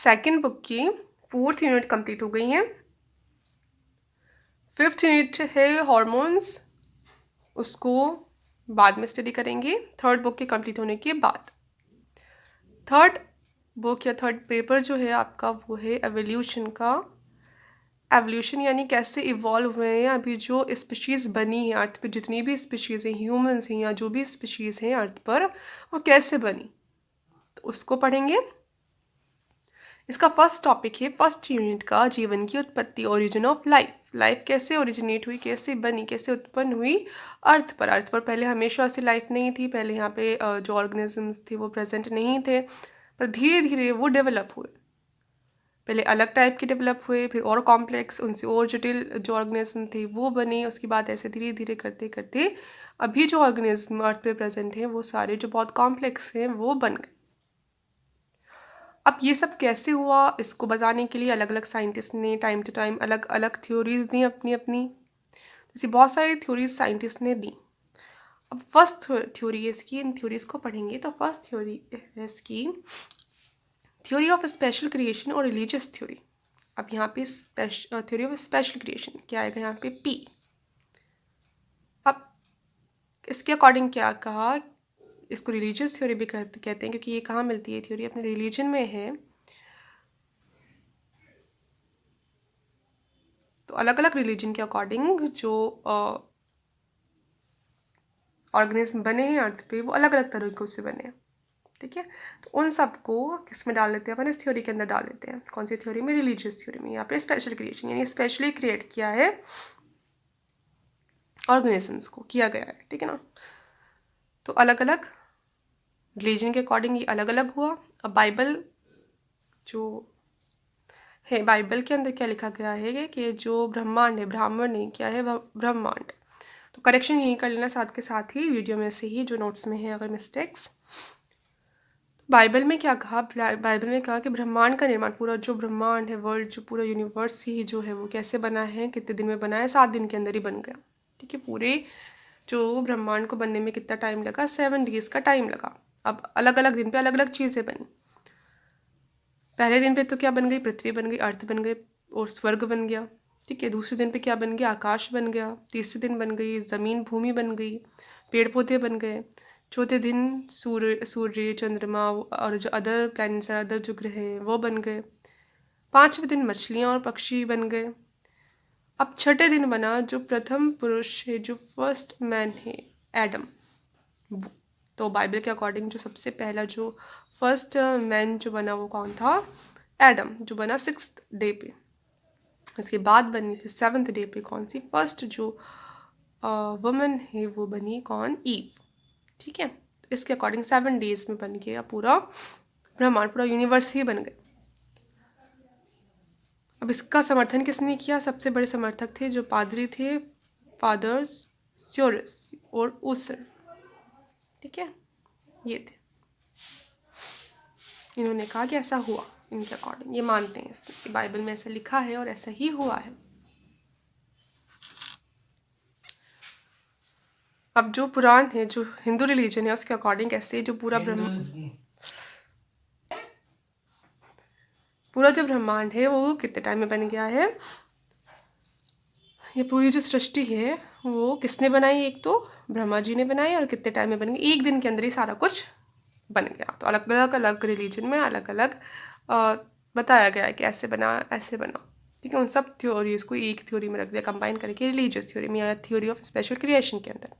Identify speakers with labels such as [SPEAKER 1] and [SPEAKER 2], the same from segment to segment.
[SPEAKER 1] Second book की 4th unit complete हो गई है। 5th यूनिट है हॉर्मोन्स, उसको बाद में स्टडी करेंगे 3rd बुक के कंप्लीट होने के बाद। 3rd बुक या 3rd पेपर जो है आपका वो है एवोल्यूशन का। एवोल्यूशन यानी कैसे इवॉल्व हुए हैं अभी जो स्पीशीज़ बनी है अर्थ पे, जितनी भी स्पीशीज़ हैं, ह्यूमंस हैं या जो भी स्पीशीज़ हैं अर्थ पर, वो कैसे बनी, तो उसको पढ़ेंगे। इसका फर्स्ट टॉपिक है फर्स्ट यूनिट का जीवन की उत्पत्ति, ओरिजिन ऑफ लाइफ। लाइफ कैसे ओरिजिनेट हुई, कैसे बनी, कैसे उत्पन्न हुई अर्थ पर। अर्थ पर पहले हमेशा से लाइफ नहीं थी, पहले यहाँ पे जो ऑर्गेनिजम्स थे वो प्रेजेंट नहीं थे, पर धीरे धीरे वो डेवलप हुए। पहले अलग टाइप के डेवलप हुए, फिर और कॉम्प्लेक्स, उनसे और जटिल जो ऑर्गेनिज्म थे वो बने। उसके बाद ऐसे धीरे धीरे करते करते अभी जो ऑर्गेनिज्म अर्थ पे प्रेजेंट हैं वो सारे जो बहुत कॉम्प्लेक्स हैं वो बन गए। अब ये सब कैसे हुआ इसको बताने के लिए अलग अलग साइंटिस्ट ने टाइम टू टाइम अलग अलग थ्योरीज दी अपनी अपनी, जैसे बहुत सारी थ्योरीज साइंटिस्ट ने दी। अब फर्स्ट थ्योरी है इसकी, इन थ्योरीज को पढ़ेंगे। तो फर्स्ट थ्योरी है इसकी थ्योरी ऑफ स्पेशल क्रिएशन और रिलीजियस थ्योरी। अब यहाँ पे थ्योरी ऑफ स्पेशल क्रिएशन क्या आएगा, यहाँ पे पी। अब इसके अकॉर्डिंग क्या कहा, इसको रिलीजियस थ्योरी भी कहते हैं क्योंकि ये कहाँ मिलती है थ्योरी, अपने रिलीजन में है। तो अलग अलग रिलीजन के अकॉर्डिंग जो ऑर्गेनिज्म बने हैं अर्थ पे वो अलग अलग तरीकों से बने हैं, ठीक है। तो उन सबको किस में डाल देते हैं अपन, इस थ्योरी के अंदर डाल देते हैं। कौन सी थ्योरी में, रिलीजियस थ्योरी में। यहाँ पे स्पेशल क्रिएशन यानी स्पेशली क्रिएट किया है ऑर्गेनिजम्स को, किया गया है, ठीक है ना। तो अलग अलग रिलीजन के अकॉर्डिंग ये अलग अलग हुआ। अब बाइबल जो है, बाइबल के अंदर क्या लिखा गया है कि जो ब्रह्मांड है, ब्राह्मण नहीं, क्या है ब्रह्मांड। तो करेक्शन यही कर लेना साथ के साथ ही वीडियो में से ही जो नोट्स में है अगर मिस्टेक्स। बाइबल में क्या कहा, बाइबल में कहा कि ब्रह्मांड का निर्माण, पूरा जो ब्रह्मांड है, वर्ल्ड जो पूरा यूनिवर्स ही जो है वो कैसे बना है, कितने दिन में बना है, 7 दिन के अंदर ही बन गया, ठीक है। पूरे जो ब्रह्मांड को बनने में कितना टाइम लगा, 7 डेज का टाइम लगा। अब अलग अलग दिन पे अलग अलग चीज़ें बनी। पहले दिन पे तो क्या बन गई, पृथ्वी बन गई, अर्थ बन गई और स्वर्ग बन गया, ठीक है। दूसरे दिन पे क्या बन गया, आकाश बन गया। तीसरे दिन बन गई ज़मीन, भूमि बन गई, पेड़ पौधे बन गए। चौथे दिन सूर्य चंद्रमा और जो अदर प्लैनेट्स हैं, अदर जो ग्रह हैं वो बन गए। 5वें दिन मछलियाँ और पक्षी बन गए। अब छठे दिन बना जो प्रथम पुरुष है, जो फर्स्ट मैन है, एडम। तो बाइबल के अकॉर्डिंग जो सबसे पहला जो फर्स्ट मैन जो बना वो कौन था, एडम, जो बना 6th डे पे। इसके बाद बनी फिर 7th डे पे कौन सी, फर्स्ट जो वुमन है वो बनी कौन, ईव, ठीक है। इसके अकॉर्डिंग 7 डेज में बन गया पूरा ब्रह्मांड, पूरा यूनिवर्स ही बन गया। अब इसका समर्थन किसने किया, सबसे बड़े समर्थक थे जो पादरी थे, फादर्स स्योरस और ऊसर, ठीक है, ये थे। इन्होंने कहा कि ऐसा हुआ, इनके अकॉर्डिंग ये मानते हैं कि बाइबल में ऐसा लिखा है और ऐसा ही हुआ है। अब जो पुराण है, जो हिंदू रिलीजन है, उसके अकॉर्डिंग कैसे जो पूरा जो ब्रह्मांड है वो कितने टाइम में बन गया है। ये पूरी जो सृष्टि है वो किसने बनाई, एक तो ब्रह्मा जी ने बनाई, और कितने टाइम में बन गई, 1 दिन के अंदर ही सारा कुछ बन गया। तो अलग अलग अलग रिलीजन में अलग अलग बताया गया है कि ऐसे बना, ऐसे बना, ठीक है। उन सब थ्योरीज को एक थ्योरी में रख दिया, कंबाइन करके रिलीजियस थ्योरी में या थ्योरी ऑफ स्पेशल क्रिएशन के अंदर।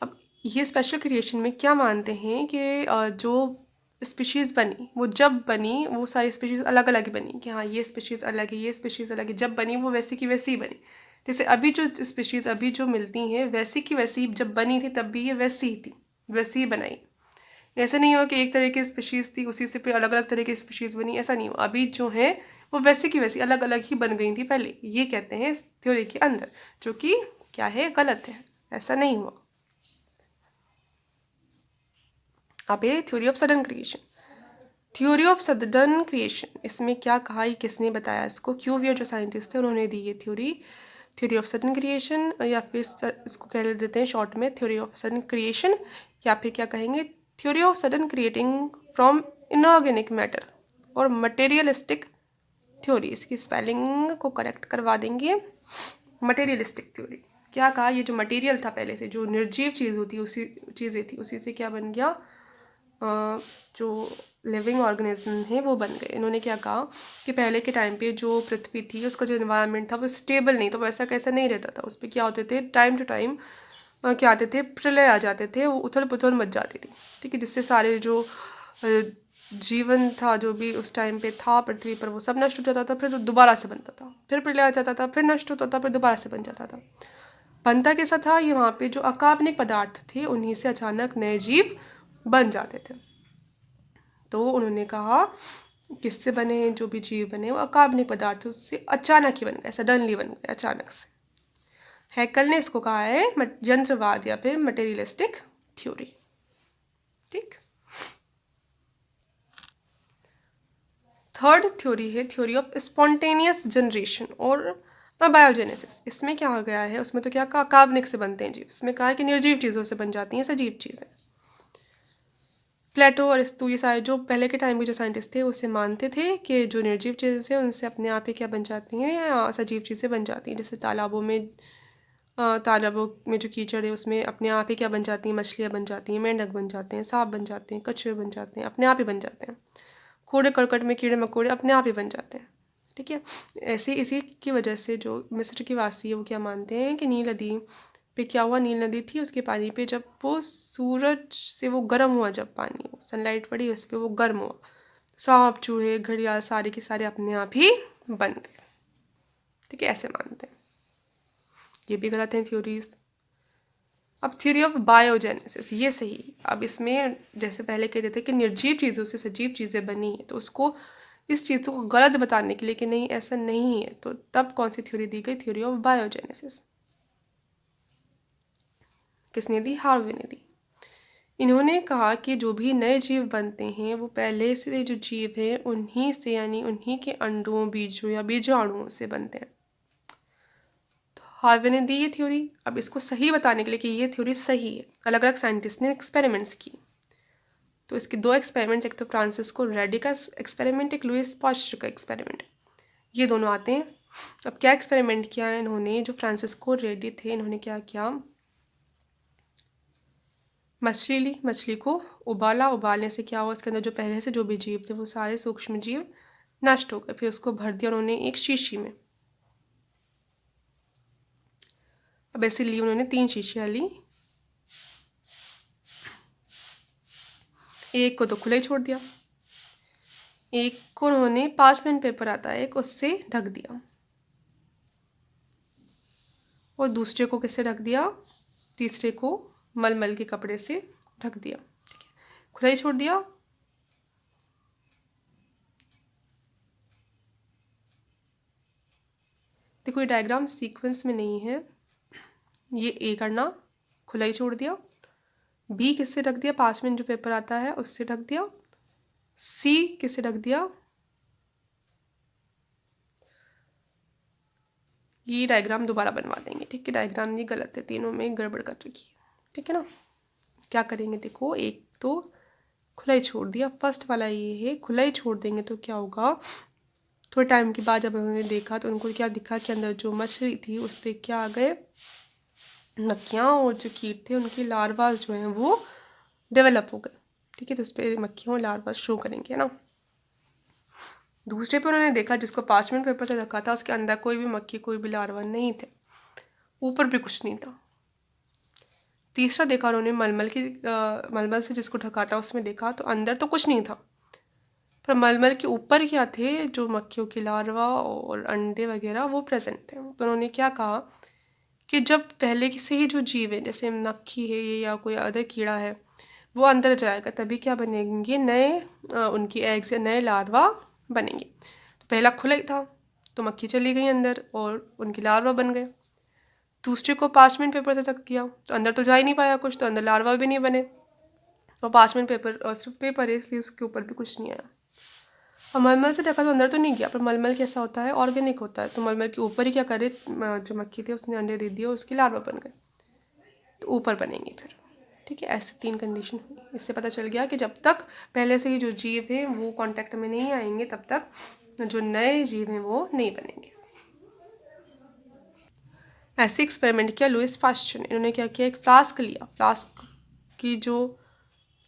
[SPEAKER 1] अब ये स्पेशल क्रिएशन में क्या मानते हैं कि जो स्पीशीज़ बनी वो जब बनी वो सारी स्पीशीज़ अलग अलग ही बनी, कि हाँ ये स्पीशीज़ अलग है, ये स्पीशीज़ अलग है, जब बनी वो वैसी की वैसी ही बनी। जैसे अभी जो स्पीशीज़ अभी जो मिलती हैं वैसी की वैसी जब बनी थी तब भी ये वैसी ही थी, वैसी ही बनाई। ऐसा नहीं हुआ कि एक तरह की स्पीशीज़ थी उसी से फिर अलग अलग तरह की स्पीशीज़ बनी, ऐसा नहीं हुआ। अभी जो है वो वैसी की वैसी अलग अलग ही बन गई थी पहले, ये कहते हैं इस थ्योरी के अंदर, जो कि क्या है, गलत है, ऐसा नहीं हुआ। अब ये theory of sudden creation, theory of sudden creation, इसमें क्या कहा, ये किसने बताया इसको, क्यूवियर जो साइंटिस्ट थे उन्होंने दी ये theory. Theory of sudden creation, या फिर इसको कह देते हैं शॉर्ट में थ्योरी ऑफ सडन क्रिएशन, या फिर क्या कहेंगे theory of sudden creating from inorganic matter और मटेरियलिस्टिक थ्योरी। इसकी स्पेलिंग को करेक्ट करवा देंगे, मटेरियलिस्टिक थ्योरी। क्या कहा, ये जो मटेरियल था पहले से, जो निर्जीव चीज़ होती उसी चीज़ें थी, उसी से क्या बन गया, जो लिविंग ऑर्गेनिज्म है वो बन गए। इन्होंने क्या कहा कि पहले के टाइम पे जो पृथ्वी थी उसका जो इन्वायरमेंट था वो स्टेबल नहीं, तो वैसा कैसा नहीं रहता था। उस पर क्या होते थे, टाइम टू टाइम क्या आते थे, प्रलय आ जाते थे, वो उथल पुथल मच जाती थी, ठीक है, जिससे सारे जो जीवन था जो भी उस टाइम पे था पृथ्वी पर वो सब नष्ट हो जाता था, फिर दोबारा से बनता था, फिर प्रलय आ जाता था, फिर नष्ट होता था, फिर दोबारा से बन जाता था। बनता कैसा था, ये वहाँ पे जो अकार्बनिक पदार्थ थे उन्हीं से अचानक नए जीव बन जाते थे। तो उन्होंने कहा किससे बने हैं जो भी जीव बने वो अकार्बनिक पदार्थों से अचानक ही बन गए, सडनली बन गए, अचानक से। हैकल ने इसको कहा है यंत्रवाद या फिर मटेरियलिस्टिक थ्योरी। ठीक, थर्ड थ्योरी है थ्योरी ऑफ स्पॉन्टेनियस जनरेशन और बायोजेनेसिस। इसमें क्या हो गया है, उसमें तो क्या कहा कार्बनिक से बनते हैं जीव, इसमें कहा है कि निर्जीव चीज़ों से बन जाती हैं सजीव चीज़ें। प्लेटो और अरिस्टो ये सारे जो पहले के टाइम के जो साइंटिस्ट थे उसे मानते थे कि जो निर्जीव चीज़ें हैं उनसे अपने आप ही क्या बन जाती हैं, या सजीव चीज़ें बन जाती हैं। जैसे तालाबों में जो कीचड़ है उसमें अपने आप ही क्या बन जाती हैं, मछलियाँ बन जाती हैं, मेंढक बन जाते हैं, सांप बन जाते हैं, कछुए बन जाते हैं, अपने आप ही बन जाते हैं। कूड़े करकट में कीड़े मकोड़े अपने आप ही बन जाते हैं। ठीक है, ऐसे इसी की वजह से जो मिस्र के वासी है वो क्या मानते हैं कि नील नदी पे क्या हुआ, नील नदी थी उसके पानी पे जब वो सूरज से वो गर्म हुआ, जब पानी सनलाइट पड़ी उस पर वो गर्म हुआ, सांप चूहे घड़ियाल सारे के सारे अपने आप ही बन गए। ठीक है, ऐसे मानते हैं, ये भी गलत है थ्योरीज। अब थ्योरी ऑफ बायोजेनेसिस, ये सही। अब इसमें जैसे पहले कहते थे कि निर्जीव चीज़ों से सजीव चीज़ें बनी हैं, तो उसको इस चीज़ को गलत बताने के लिए कि नहीं ऐसा नहीं है, तो तब कौन सी थ्योरी दी गई, थ्योरी ऑफ बायोजेनेसिस। किसने दी, हार्वे ने दी। इन्होंने कहा कि जो भी नए जीव बनते हैं वो पहले से जो जीव हैं उन्हीं से, यानी उन्हीं के अंडों बीजों या बीजाणुओं से बनते हैं। तो हार्वे ने दी ये थ्योरी। अब इसको सही बताने के लिए कि ये थ्योरी सही है, अलग अलग साइंटिस्ट ने एक्सपेरिमेंट्स की। तो इसके दो एक्सपेरिमेंट्स, एक तो फ्रांसिस्को रेडी का एक्सपेरिमेंट, एक लुइस पास्चर का एक्सपेरिमेंट, ये दोनों आते हैं। अब क्या एक्सपेरिमेंट किया है इन्होंने, जो फ्रांसिस्को रेडी थे इन्होंने क्या किया, मछली ली, मछली को उबाला, उबालने से क्या हुआ, उसके अंदर जो पहले से जो भी जीव थे वो सारे सूक्ष्म जीव नष्ट हो गए। फिर उसको भर दिया उन्होंने एक शीशी में। अब ऐसे ली उन्होंने 3 शीशियाँ ली, एक को तो खुला ही छोड़ दिया, एक को उन्होंने पार्चमेंट पेपर आता है एक, उससे ढक दिया, और दूसरे को किससे ढक दिया, तीसरे को मलमल के कपड़े से ढक दिया। ठीक है, खुला ही छोड़ दिया। देखो ये डायग्राम सीक्वेंस में नहीं है, ये ए करना, खुला ही छोड़ दिया, बी किससे ढक दिया, पार्चमेंट जो पेपर आता है उससे ढक दिया, सी किससे ढक दिया, ये डायग्राम दोबारा बनवा देंगे। ठीक है, डायग्राम ये गलत है, तीनों में गड़बड़ कर रखी है। ठीक है ना, क्या करेंगे, देखो एक तो खुला ही छोड़ दिया, फर्स्ट वाला ये है, खुला ही छोड़ देंगे तो क्या होगा, थोड़े टाइम के बाद जब उन्होंने देखा तो उनको क्या दिखा कि अंदर जो मछली थी उस पर क्या आ गए, मक्खियाँ, और जो कीट थे उनकी लार्वास जो हैं वो डेवलप हो गए। ठीक है, तो उस पर मक्खियों लार्वा शो करेंगे ना। दूसरे पे उन्होंने देखा जिसको पार्चमेंट पेपर से ढका था उसके अंदर कोई भी मक्खी कोई भी लार्वा नहीं थे, ऊपर भी कुछ नहीं था। तीसरा देखा उन्होंने मलमल से जिसको ढका था उसमें देखा तो अंदर तो कुछ नहीं था, पर मलमल के ऊपर क्या थे, जो मक्खियों की लार्वा और अंडे वगैरह वो प्रेजेंट थे। तो उन्होंने क्या कहा कि जब पहले से ही जो जीव है, जैसे मक्खी है ये या कोई अदर कीड़ा है, वो अंदर जाएगा तभी क्या बनेंगे, नए उनकी एग्स या नए लार्वा बनेंगे। तो पहला खुला ही था तो मक्खी चली गई अंदर और उनकी लार्वा बन गए। दूसरे को पार्चमेंट पेपर से ढक दिया तो अंदर तो जा ही नहीं पाया कुछ, तो अंदर लार्वा भी नहीं बने, और पार्चमेंट पेपर और सिर्फ पेपर है इसलिए उसके ऊपर भी कुछ नहीं आया। और मलमल से ढका तो अंदर तो नहीं गया, पर मलमल कैसा होता है, ऑर्गेनिक होता है, तो मलमल के ऊपर ही क्या करे, जो मक्खी थी उसने अंडे दे दिए, उसके लार्वा बन गए, तो ऊपर बनेंगे फिर। ठीक है, ऐसे 3 कंडीशन हुई। इससे पता चल गया कि जब तक पहले से ही जो जीव हैं वो कांटेक्ट में नहीं आएंगे, तब तक जो नए जीव हैं वो नहीं बनेंगे। ऐसे एक्सपेरिमेंट किया लुईस पास्चर ने। इन्होंने क्या किया, एक फ्लास्क लिया, फ्लास्क की जो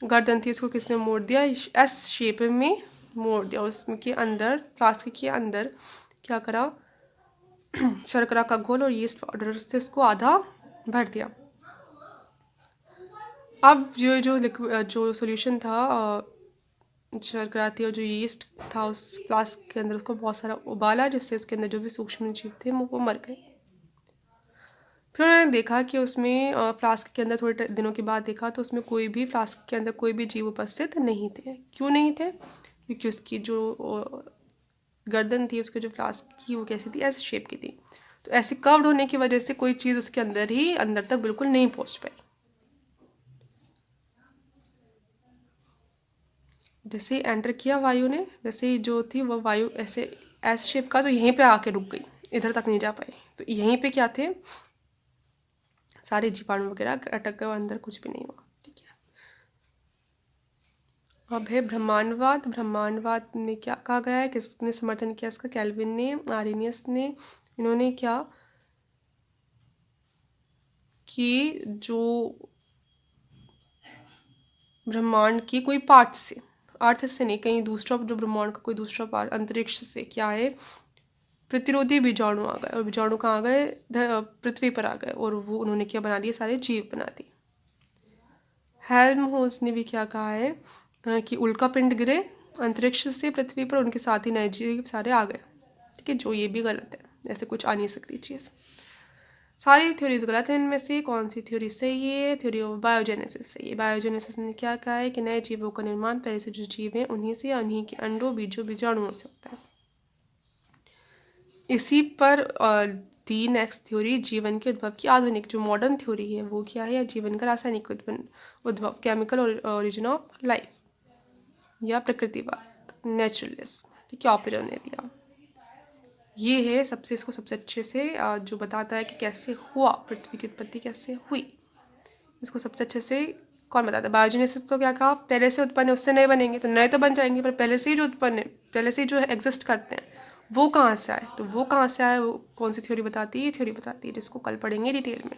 [SPEAKER 1] गर्दन थी उसको किसने मोड़ दिया, एस शेप में मोड़ दिया, उसमें के अंदर, फ्लास्क के अंदर क्या करा, शर्करा का घोल और यीस्ट पाउडर से इसको आधा भर दिया। अब जो सॉल्यूशन था, शर्करा थी और जो यीस्ट था उस फ्लास्क के अंदर, उसको बहुत सारा उबाला, जिससे उसके अंदर जो भी सूक्ष्म जीव थे वो मर गए। फिर उन्होंने देखा कि उसमें फ्लास्क के अंदर थोड़े दिनों के बाद देखा तो उसमें कोई भी, फ्लास्क के अंदर कोई भी जीव उपस्थित नहीं थे। क्यों नहीं थे? क्योंकि उसकी जो गर्दन थी, उसके जो फ्लास्क की, वो कैसी थी, ऐसे शेप की थी, तो ऐसे कर्व्ड होने की वजह से कोई चीज़ उसके अंदर तक बिल्कुल नहीं पहुंच पाई। जैसे एंटर किया वायु ने, वैसे ही जो थी वो वायु ऐसे एस शेप का, तो यहीं पे आके रुक गई, इधर तक नहीं जा पाई। तो यहीं पे क्या थे, सारे जीवाणु वगैरह अटक गए, अंदर कुछ भी नहीं हुआ। ठीक है, अब है ब्रह्मांडवाद। ब्रह्मांडवाद में क्या कहा गया है, किसने समर्थन किया इसका, कैल्विन ने, आर्यनियस ने। इन्होंने क्या कि जो ब्रह्मांड की कोई पार्ट से, अर्थ से नहीं, कहीं दूसरा, जो ब्रह्मांड का कोई दूसरा पार्ट, अंतरिक्ष से क्या है, प्रतिरोधी बीजाणु आ गए, और बीजाणु कहाँ आ गए, पृथ्वी पर आ गए, और वो उन्होंने क्या बना दिए, सारे जीव बना दिए। हेल्महोल्ट्ज ने भी क्या कहा है कि उल्का पिंड गिरे अंतरिक्ष से पृथ्वी पर, उनके साथ ही नए जीव सारे आ गए। ठीक है, जो ये भी गलत है, ऐसे कुछ आ नहीं सकती चीज़। सारी थ्योरीज गलत है। इनमें से कौन सी थ्योरी सही है? थ्योरी ऑफ बायोजेनेसिस सही है। बायोजेनेसिस ने क्या कहा है कि नए जीवों का निर्माण पहले से जो जीव हैं उन्हीं से, उन्हीं के अंडों, बीजों, बीजाणुओं से होता है। इसी पर दी नेक्स्ट थ्योरी, जीवन के उद्भव की आधुनिक जो मॉडर्न थ्योरी है वो क्या है, या जीवन का रासायनिक उद्भव, केमिकल ओरिजिन ऑफ लाइफ, या प्रकृतिवाद, नेचुरलिस्ट। ठीक है, ऑपेरा ने दिया। ये है सबसे, इसको सबसे अच्छे से जो बताता है कि कैसे हुआ, पृथ्वी की उत्पत्ति कैसे हुई, इसको सबसे अच्छे से कौन बताता है? बायोजेनेसिस तो क्या कहा, पहले से उत्पन्न है, उससे नए बनेंगे, तो नए तो बन जाएंगे, पर पहले से ही जो उत्पन्न है, पहले से ही जो एग्जिस्ट करते हैं, वो कहाँ से आए? तो वो कहाँ से आए, वो कौन सी थ्योरी बताती है? ये थ्योरी बताती है, जिसको कल पढ़ेंगे डिटेल में।